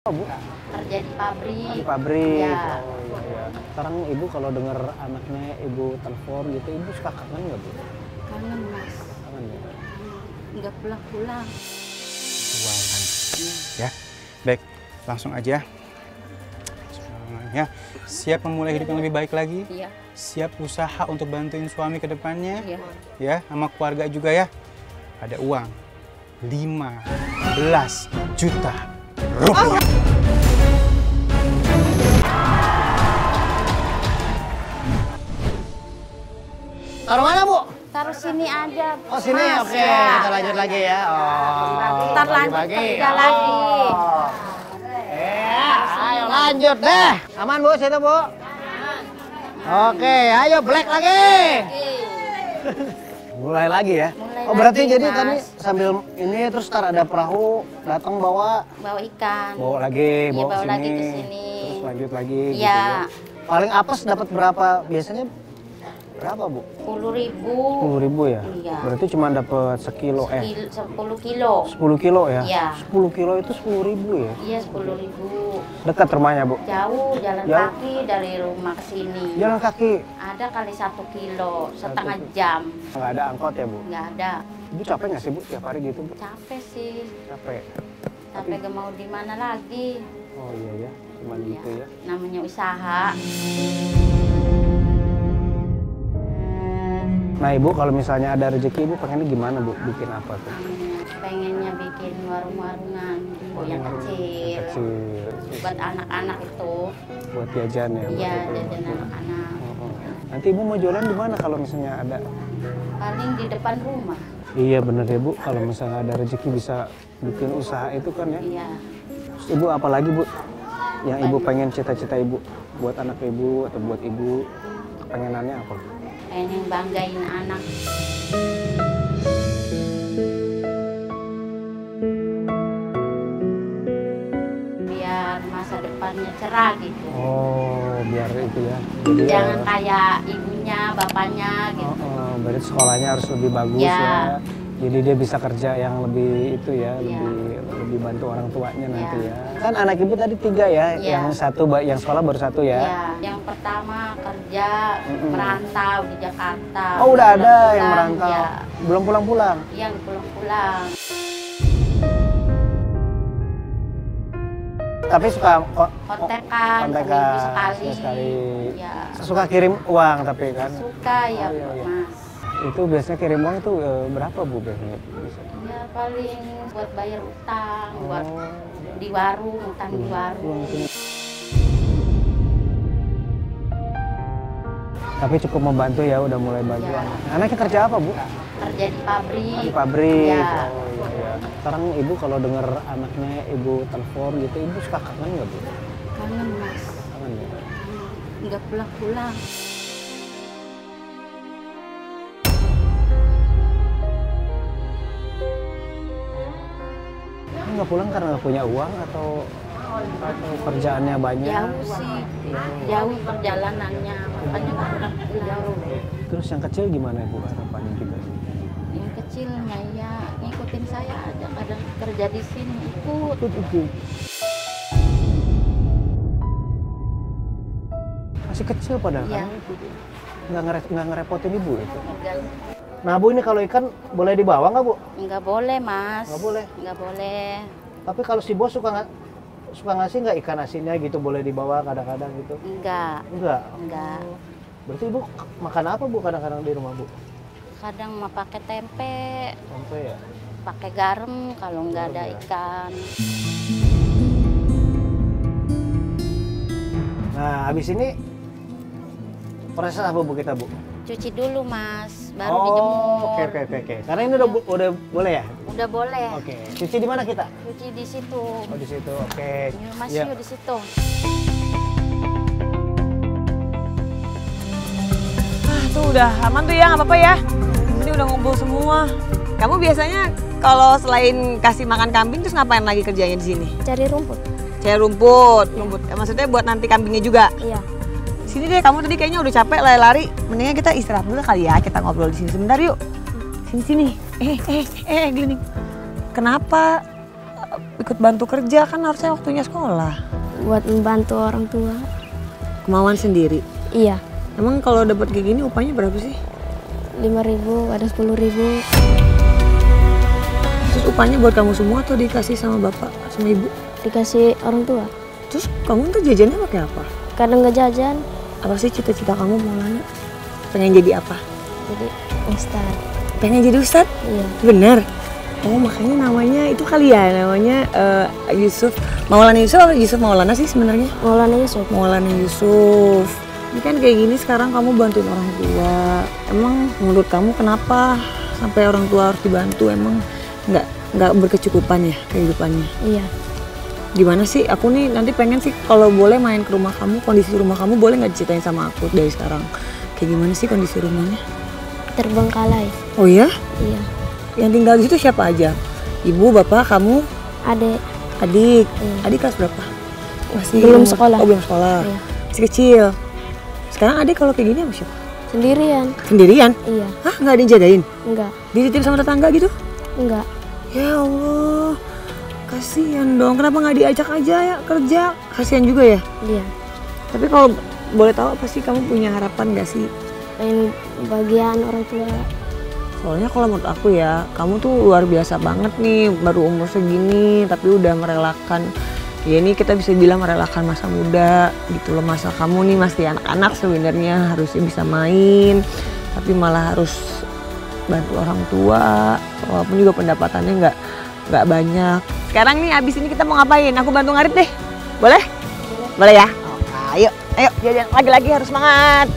Oh, Bu? Kerja di pabrik. Di pabrik. Ya. Oh iya, iya. Sekarang Ibu kalau dengar anaknya Ibu telepon gitu, Ibu suka kangen nggak, Bu? Kangen, Mas. Kangen ya? Nggak pulang-pulang. Keuangan. Ya, baik. Langsung aja. Ya, siap memulai hidup yang lebih baik lagi? Iya. Siap usaha untuk bantuin suami ke depannya? Iya. Ya, sama keluarga juga ya. Ada uang 15 juta rupiah. Taruh mana, Bu? Taruh sini aja. Oh, sini? Mas, Oke, ya. kita lanjut lagi ya. Oh, Ntar lanjut bagi-bagi. kerja lagi. Ya, ayo lanjut deh. Aman, Bu, situ, Bu? Oke, ayo black lagi. Mulai lagi ya? Mulai Oh, berarti lagi, jadi Mas. tadi sambil ini terus ntar ada perahu datang bawa Bawa ikan. lagi, Iya, bawa bawa ke lagi sini. ke sini. Terus lanjut lagi gitu Iya. ya. Paling apes dapat berapa? Biasanya berapa, Bu? 10.000. 10.000 ya? Iya. Berarti cuma dapat sekilo 10 kilo. 10 kilo ya? Iya. 10 kilo itu 10.000 ya? Iya, 10.000. Dekat rumahnya, Bu? Jauh, jalan Jauh. kaki dari rumah ke sini. Jalan kaki? Ada kali 1 kilo, setengah jam. Nggak ada angkot ya, Bu? Nggak ada. Ibu capek nggak sih, Bu, tiap hari gitu, Bu? Capek sih. Capek? Capek gak mau di mana lagi. Oh iya ya, cuma gitu ya. Namanya usaha. Nah, Ibu kalau misalnya ada rezeki, Ibu pengennya gimana, Bu? Bikin apa tuh? Pengennya bikin warung-warungan Bu, yang kecil. Kecil. Buat anak-anak itu. Buat jajan ya? Iya, buat Ibu. jajan anak-anak. Oh. Nanti Ibu mau jualan di mana kalau misalnya ada? Paling di depan rumah. Iya bener ya, Bu, kalau misalnya ada rezeki bisa bikin usaha itu kan ya. Iya. Terus Ibu apalagi, Bu, yang Ibu pengen cita-cita Ibu buat anak Ibu atau buat Ibu, pengenannya apa? Pengen banggain anak. Biar masa depannya cerah gitu. Oh, biar itu ya. Jadi Jangan kayak ibunya, bapaknya gitu. berarti sekolahnya harus lebih bagus Ya. ya. Jadi dia bisa kerja yang lebih itu ya, Ya. lebih bantu orang tuanya nanti Ya. ya. Kan anak Ibu tadi 3 ya, Ya. yang sekolah baru 1 ya. Iya, yang pertama kerja merantau di Jakarta. Oh, udah ada Pulang-pulang, yang merantau. Ya, Belum pulang-pulang. yang pulang-pulang. Tapi suka Kontekan, seminggu sekali. Ya, Suka kirim uang tapi kan. suka ya, Oh, iya, iya. Mas. Itu biasanya kirim uang itu berapa, Bu, biasanya? Ya paling buat bayar utang, buat Oh. di warung, utang di warung. Tapi cukup membantu ya, udah mulai bantu Ya. anak. Anaknya kerja apa, Bu? Kerja di pabrik. Di pabrik. Ya. Oh, iya, iya. Sekarang Ibu kalau dengar anaknya Ibu telepon gitu, Ibu suka kangen nggak, Bu? Kangen, Mas. Kangen ya. Nggak pulang-pulang. Nggak pulang karena nggak punya uang atau kerjaannya banyak? Jauh sih, jauh perjalanannya, makanya nggak pulang jauh. Terus yang kecil gimana, Bu, harapannya juga? Yang kecilnya ya ngikutin saya aja, kadang kerja di sini ikut. Masih kecil padahal Iya. kan? Nggak ngerepotin Ibu itu? Enggak, Nah, Bu, ini kalau ikan boleh dibawa nggak, Bu? enggak boleh, Mas. Nggak boleh? Enggak boleh. Tapi kalau si bos suka ngasih nggak ikan asinnya gitu, boleh dibawa kadang-kadang gitu? Enggak, Enggak. enggak. Berarti Ibu makan apa, Bu, kadang-kadang di rumah, Bu? Kadang mau pakai tempe, Sampai ya. pakai garam kalau nggak ada ikan. Nah, habis ini proses apa, Bu, kita, Bu? Cuci dulu, Mas, baru dijemur. Oke. Karena ini udah boleh ya? Udah boleh. Oke. Cuci di mana kita? Cuci di situ. Oh, di situ. Oke. Ini Mas Iya. yuk di situ. Tuh udah aman tuh ya, nggak apa-apa ya. Ini udah ngumpul semua. Kamu biasanya kalau selain kasih makan kambing terus ngapain lagi kerjanya di sini? Cari rumput. Cari rumput. Maksudnya buat nanti kambingnya juga. Iya. Sini deh, kamu tadi kayaknya udah capek lari-lari. Mendingan kita istirahat dulu kali ya, kita ngobrol di sini sebentar yuk. Sini. Gini. Kenapa ikut bantu kerja? Kan harusnya waktunya sekolah. Buat membantu orang tua. Kemauan sendiri. Iya, Emang kalau dapat kayak gini upahnya berapa sih? 5.000, ada 10.000. Terus upahnya buat kamu semua atau dikasih sama bapak, sama ibu? Dikasih orang tua. Terus kamu tuh jajannya pakai apa? Kadang nggak jajan, Apa sih cita-cita kamu Maulana? Pengen jadi apa? jadi ustad. Pengen jadi ustadz? Iya, Bener. Oh makanya namanya itu kali ya, namanya Yusuf. Maulana Yusuf atau Yusuf Maulana sih sebenarnya? Maulana Yusuf. Maulana Yusuf. Ini kan kayak gini sekarang kamu bantuin orang tua. Emang menurut kamu kenapa sampai orang tua harus dibantu? Emang nggak berkecukupan ya kehidupannya? Iya, Gimana sih? Aku nih nanti pengen sih kalau boleh main ke rumah kamu, kondisi rumah kamu boleh nggak diceritain sama aku dari sekarang? Kayak gimana sih kondisi rumahnya? terbengkalai. Oh ya? Iya, Yang tinggal di situ siapa aja? Ibu, bapak, kamu, adek. adik. Iya. Adik kelas berapa? Masih Belum umur- sekolah. Oh belum sekolah. Iya. Masih kecil. Sekarang adik kalau kayak gini sama siapa? Sendirian. Sendirian? Iya, Hah, nggak ada yang jagain? enggak, Dititip sama tetangga gitu? enggak. Ya Allah, kasihan dong. Kenapa nggak diajak aja ya kerja? Kasihan juga ya. Iya, Tapi kalau boleh tahu apa sih kamu punya harapan nggak sih? pengen bagian orang tua. Soalnya kalau menurut aku ya, kamu tuh luar biasa banget nih, baru umur segini tapi udah merelakan. Ya ini kita bisa bilang merelakan masa muda gitu loh. Masa kamu nih masih anak-anak sebenarnya harusnya bisa main, tapi malah harus bantu orang tua. Walaupun juga pendapatannya nggak banyak. Sekarang nih abis ini kita mau ngapain? Aku bantu ngarit deh. Boleh? Boleh ya? Oh, ayo jajan lagi-lagi harus semangat.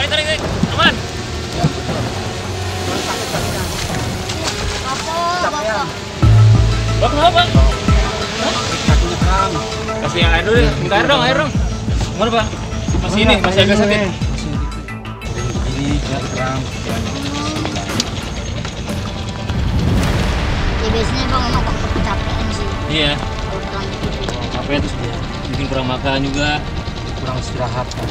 Tarik, aman. Bang, kenapa, Bang? Kasih air dulu, minta air dong, Gimana, Bang? Masih ini, masih agak sakit. Ini ya terang. Ya biasanya bang emang faktor kecapean sih. Iya, Kalau pulang gitu. apa itu bikin kurang makan juga. Kurang istirahat kan.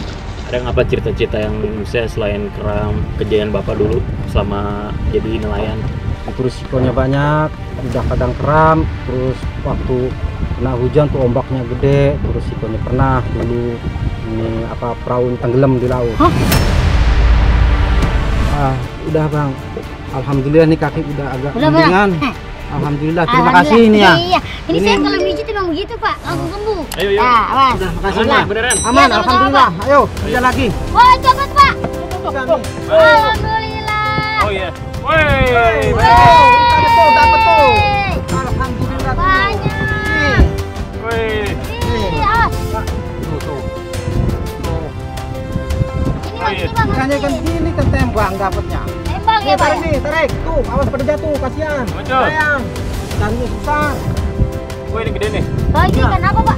Ada nggak apa cerita-cerita yang misalnya selain keram kejadian Bapak dulu selama jadi nelayan? Itu risikonya banyak, udah kadang keram, terus waktu kena hujan tuh ombaknya gede, terus risikonya pernah dulu ini apa perahu tenggelam di laut. Udah bang, alhamdulillah nih kaki udah agak Udah, Bang? mendingan. Alhamdulillah, terima Alhamdulillah. kasih ini ya. Iya, ini Ini- saya kalau mijit emang begitu pak, langsung sembuh. Ayo, yuk. Nah, awas. Udah, makasih Aman, Pak. beneran? Aman, Iya, sama-sama, alhamdulillah. Ayo, kerja lagi. Wah, cepet pak. Kami. Alhamdulillah. Oh iya. Woi, Dapat tuh. Yeay. Alhamdulillah. Banyak. woi. Nih, awas. Tuh, tuh. Ini Oh, bang, iya. ini bang. Makanya kan gini kan tembang dapatnya. Tembang Nih, ya pak. tarik nih, tarik. Tuh, awas pada jatuh, kasihan. Betul. Sayang. Carinya susah. Woi, ini gede nih. Oh, ini ikan apa pak?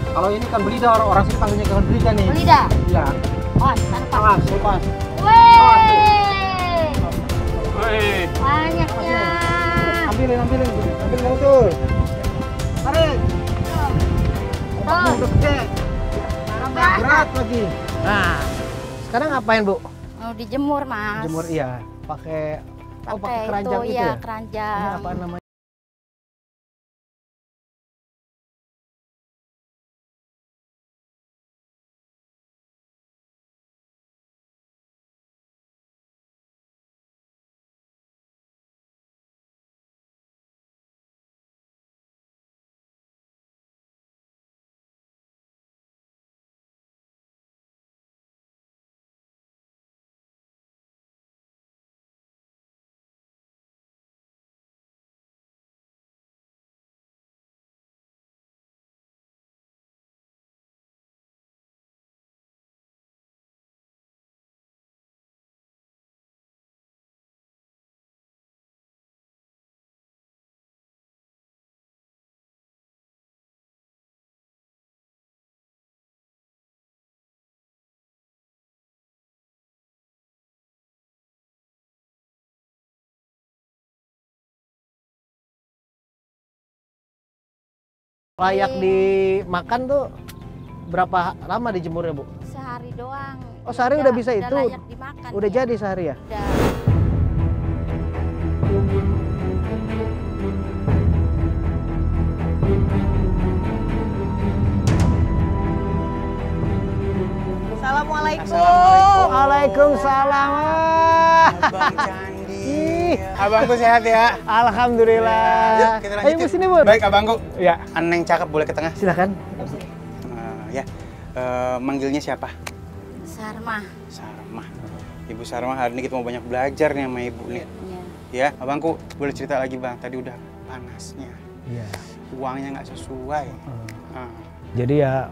Kalau ini kan belida, orang sini panggilnya ikan belida nih. Belida. Iya. Awas, taruh pak. Awas, lepas. Wih, Woi. banyaknya. Ambilin betul. Tarik. Ombaknya Tuh. udah gede. Berat lagi. Nah, sekarang ngapain bu? Mau dijemur mas. Jemur iya. Pakai Pakai keranjang itu, itu ya, ya? keranjang. Ini apa namanya? Layak dimakan tuh berapa lama dijemurnya, Bu? Sehari doang. Oh, sehari udah bisa itu? layak dimakan. Udah ya. jadi sehari ya? Udah. Assalamualaikum. Waalaikumsalam. Abang Candi. Abangku sehat ya? Alhamdulillah. Yuk, kita lanjutin. Ayo, Bu, sini, Bu. Baik, abangku. Ya, Neng cakep, boleh ke tengah? silakan. Ya. Manggilnya siapa? Sarma. Sarma. Ibu Sarma, hari ini kita mau banyak belajar nih sama Ibu nih. Ya. Ya, abangku boleh cerita lagi, Bang. Tadi udah panasnya. Iya. Uangnya nggak sesuai. Jadi ya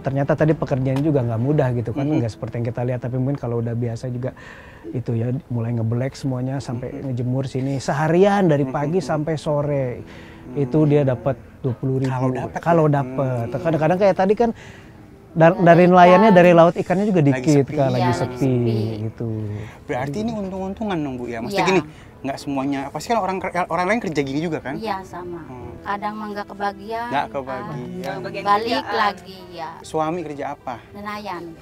ternyata tadi pekerjaan juga nggak mudah gitu kan, nggak seperti yang kita lihat, tapi mungkin kalau udah biasa juga itu ya mulai ngebelek semuanya sampai ngejemur sini seharian dari pagi sampai sore itu dia dapat 20.000 kalau dapat. Kadang-kadang kayak tadi kan dari nelayannya dari laut ikannya juga dikit kan, lagi Iya, sepi gitu. Berarti ini untung-untungan dong, Bu ya. Maksudnya Iya. gini, nggak semuanya, pasti kan orang lain kerja gini juga kan? Iya sama. Kadang mah nggak kebagian. Nggak kebagian. Balik lagi ya. Suami kerja apa? Nelayan.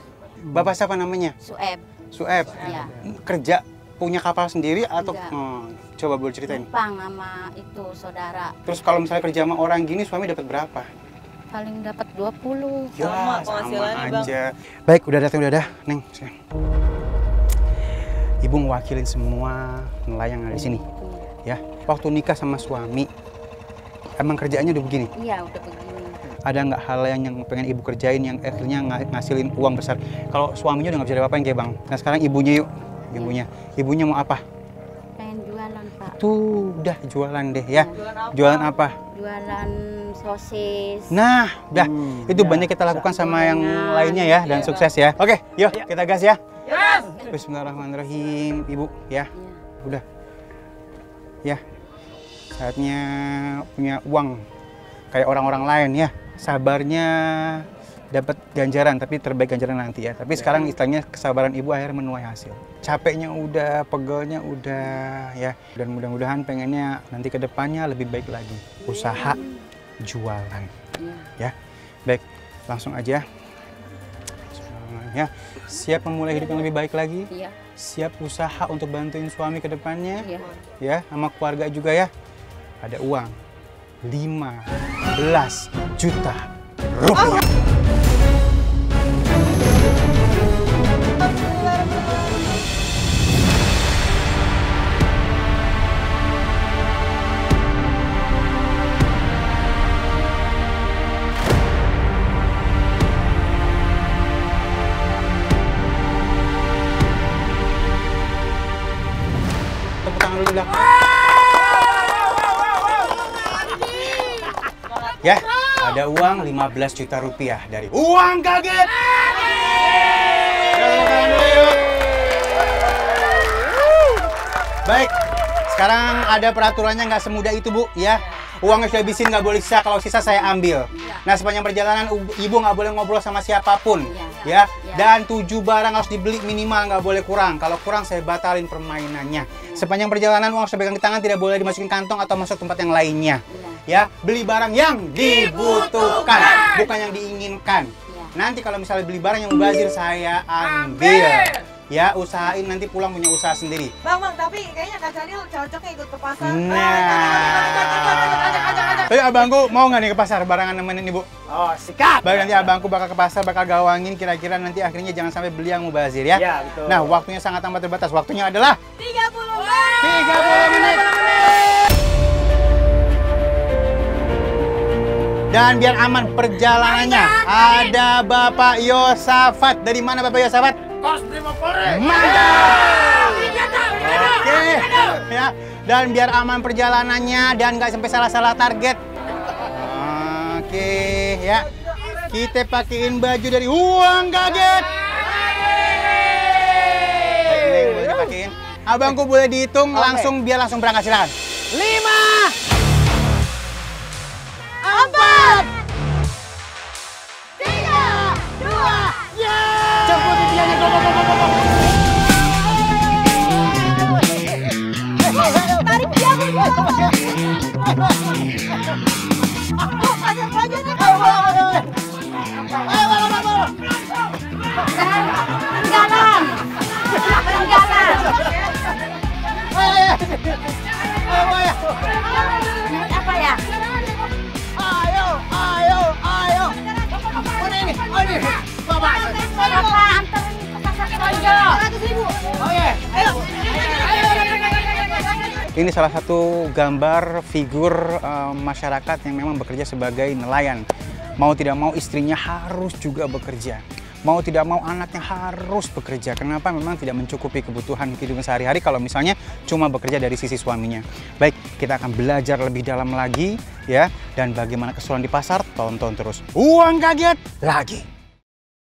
Bapak siapa namanya? Sueb. Sueb. Iya. Kerja punya kapal sendiri atau Enggak. coba boleh ceritain. Numpang sama itu saudara. Terus kalau misalnya kerja sama orang gini, suami dapat berapa? Paling dapat 20. Ya, Sama sama penghasilannya, Bang. aja. Baik, udah datang, Neng. Sini. Ibu mewakilin semua nelayan yang ada di sini. Ya, waktu nikah sama suami, emang kerjaannya udah begini? Iya udah begini. Ada nggak hal yang pengen ibu kerjain yang akhirnya ngasilin uang besar? Kalau suaminya udah nggak bisa diapa-apain kayak Bang. Nah sekarang ibunya yuk, ibunya mau apa? Pengen jualan Pak. Tuh, udah jualan deh ya. Jualan apa? Jualan sosis. Nah, udah itu banyak kita lakukan sama yang lainnya ya dan sukses ya. Oke, yuk kita gas ya. Bismillahirrahmanirrahim, Ibu ya. Udah, ya. Saatnya punya uang kayak orang-orang lain ya. Sabarnya dapat ganjaran, tapi terbaik ganjaran nanti ya. Tapi sekarang istilahnya kesabaran ibu akhirnya menuai hasil. Capeknya udah, pegelnya udah ya. Dan mudah-mudahan pengennya nanti ke depannya lebih baik lagi. Usaha jualan. Ya. Baik, langsung aja. Ya. Siap memulai hidup yang lebih baik lagi? Iya. Siap usaha untuk bantuin suami ke depannya? Iya. Ya, sama keluarga juga ya. Ada uang 15 juta rupiah. Tepuk tangan dulu dah. Ya, ada uang 15 juta rupiah dari Uang Kaget. Baik, sekarang ada peraturannya nggak semudah itu Bu ya. Uangnya sudah habisin, nggak boleh sisa, kalau sisa saya ambil. Nah sepanjang perjalanan ibu nggak boleh ngobrol sama siapapun ya. Dan 7 barang harus dibeli minimal, nggak boleh kurang. Kalau kurang saya batalin permainannya. Sepanjang perjalanan uang harus pegang di tangan, tidak boleh dimasukin kantong atau masuk tempat yang lainnya. Ya, beli barang yang dibutuhkan, bukan yang diinginkan. Nanti kalau misalnya beli barang yang mubazir saya ambil. Ya, usahain nanti pulang punya usaha sendiri. Bang, tapi kayaknya Kak Canil cocoknya ikut ke pasar. Tapi abangku mau nggak nih ke pasar barengan nemenin ibu? Oh, sikat. Baik, nanti abangku bakal ke pasar, bakal gawangin kira-kira nanti akhirnya jangan sampai beli yang mubazir ya. Ya, betul. Nah, waktunya sangat amat terbatas. Waktunya adalah 30 menit. 30 menit. Dan biar aman perjalanannya, ada Bapak Yosafat. Dari mana Bapak Yosafat? Kos Brimob Polri. Mantap! Oke, ya. Dan biar aman perjalanannya dan nggak sampai salah-salah target. Oke, ya. Kita pakein baju dari Uang Kaget. Baik, boleh dipakein. Abangku boleh dihitung langsung biar langsung berangkat, silakan. 5 Cepet pipiannya, go. Tarik dia, Peninggalan. Peninggalan. Naik apa ya? Bapak anterin ke pasar Konjo. Ini salah satu gambar figur masyarakat yang memang bekerja sebagai nelayan. Mau tidak mau istrinya harus juga bekerja. Mau tidak mau anaknya harus bekerja. Kenapa? Memang tidak mencukupi kebutuhan kehidupan sehari-hari kalau misalnya cuma bekerja dari sisi suaminya. Baik, kita akan belajar lebih dalam lagi ya. Dan bagaimana keseruan di pasar, tonton terus. Uang Kaget lagi.